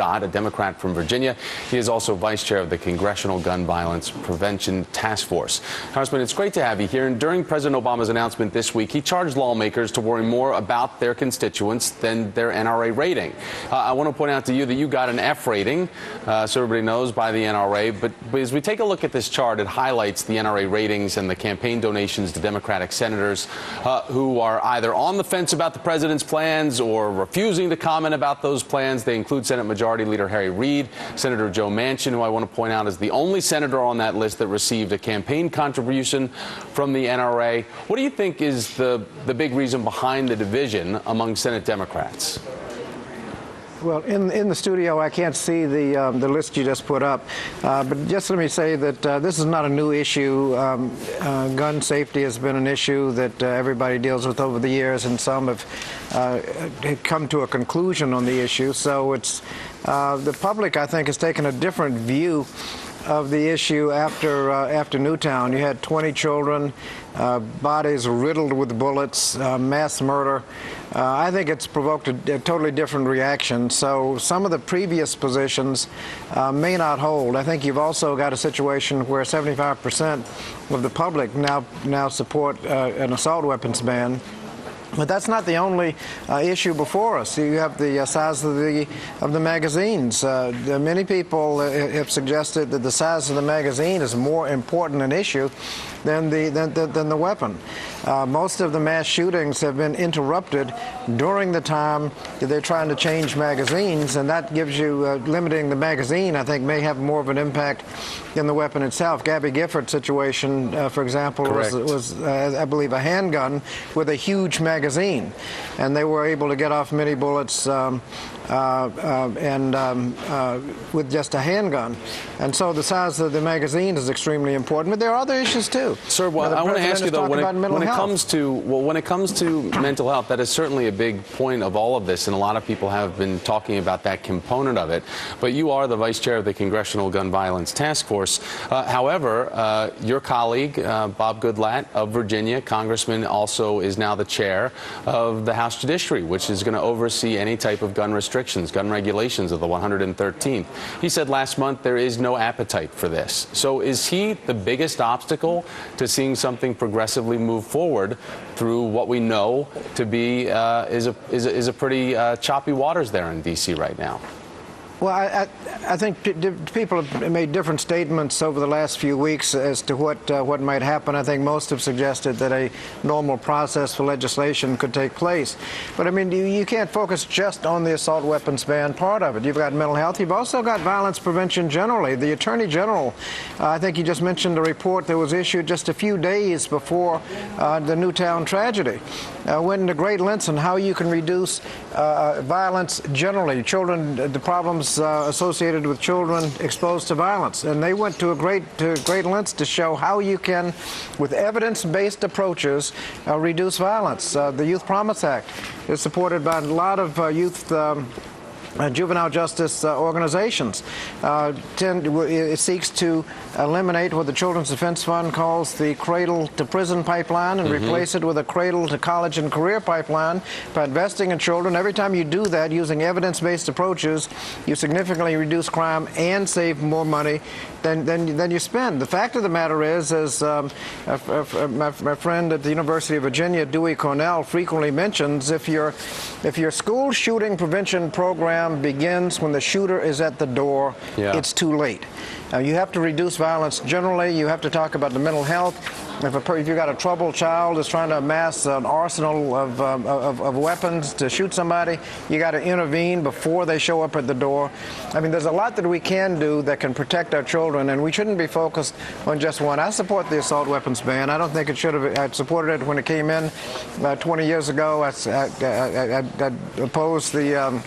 Scott, a Democrat from Virginia. He is also vice chair of the Congressional Gun Violence Prevention Task Force. Congressman, it's great to have you here. And during President Obama's announcement this week, he charged lawmakers to worry more about their constituents than their NRA rating. I want to point out to you that you got an F rating, so everybody knows, by the NRA. But as we take a look at this chart, it highlights the NRA ratings and the campaign donations to Democratic senators who are either on the fence about the president's plans or refusing to comment about those plans. They include Senate Majority Leader Harry Reid, Senator Joe Manchin, who I want to point out is the only senator on that list that received a campaign contribution from the NRA. What do you think is the big reason behind the division among Senate Democrats? Well, in the studio, I can't see the list you just put up, but just let me say that this is not a new issue. Gun safety has been an issue that everybody deals with over the years, and some have come to a conclusion on the issue. So it's the public, I think, has taken a different view of the issue after Newtown. You had 20 children, bodies riddled with bullets, mass murder. I think it's provoked a totally different reaction. So some of the previous positions may not hold. I think you've also got a situation where 75% of the public now support an assault weapons ban. But that's not the only issue before us. You have the size of the magazines. Many people have suggested that the size of the magazine is more important an issue than the weapon. Most of the mass shootings have been interrupted during the time that they're trying to change magazines, and that gives you limiting the magazine, I think, may have more of an impact than the weapon itself. Gabby Giffords' situation, for example, was I believe, a handgun with a huge magazine, and they were able to get off many bullets with just a handgun. And so the size of the magazine is extremely important, but there are other issues too. Sir, well, I want to ask you though, when it comes to mental health, that is certainly a big point of all of this, and a lot of people have been talking about that component of it. But you are the vice chair of the Congressional Gun Violence Task Force. However, your colleague, Bob Goodlatte of Virginia, congressman, also is now the chair of the House Judiciary, which is going to oversee any type of gun restrictions, gun regulations of the 113th. He said last month there is no appetite for this. So is he the biggest obstacle to seeing something progressively move forward through what we know to be is a pretty choppy waters there in D.C. right now? Well, I think people have made different statements over the last few weeks as to what might happen. I think most have suggested that a normal process for legislation could take place. But, I mean, you can't focus just on the assault weapons ban part of it. You've got mental health. You've also got violence prevention generally. The Attorney General, I think you just mentioned a report that was issued just a few days before the Newtown tragedy, went into great lengths on how you can reduce violence generally. Children, the problems associated with children exposed to violence, and they went to great lengths to show how you can, with evidence-based approaches, reduce violence. The Youth Promise Act is supported by a lot of youth juvenile justice organizations. It seeks to eliminate what the Children's Defense Fund calls the cradle-to-prison pipeline and replace it with a cradle-to-college and career pipeline by investing in children. Every time you do that using evidence-based approaches, you significantly reduce crime and save more money than you spend. The fact of the matter is, as my friend at the University of Virginia, Dewey Cornell, frequently mentions, if your school shooting prevention program begins when the shooter is at the door, it's too late. You have to reduce violence generally. You have to talk about the mental health. If you've got a troubled child that's trying to amass an arsenal of weapons to shoot somebody, you got to intervene before they show up at the door. I mean, there's a lot that we can do that can protect our children, and we shouldn't be focused on just one. I support the assault weapons ban. I don't think it should have. I supported it when it came in 20 years ago. I opposed the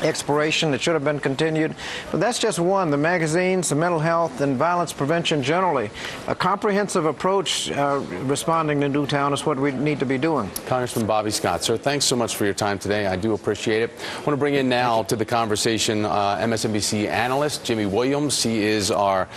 expiration. It should have been continued. But that's just one. The magazines, the mental health, and violence prevention generally. A comprehensive approach responding to Newtown is what we need to be doing. Congressman Bobby Scott, sir, thanks so much for your time today. I do appreciate it. I want to bring in now to the conversation MSNBC analyst Jimmy Williams. He is our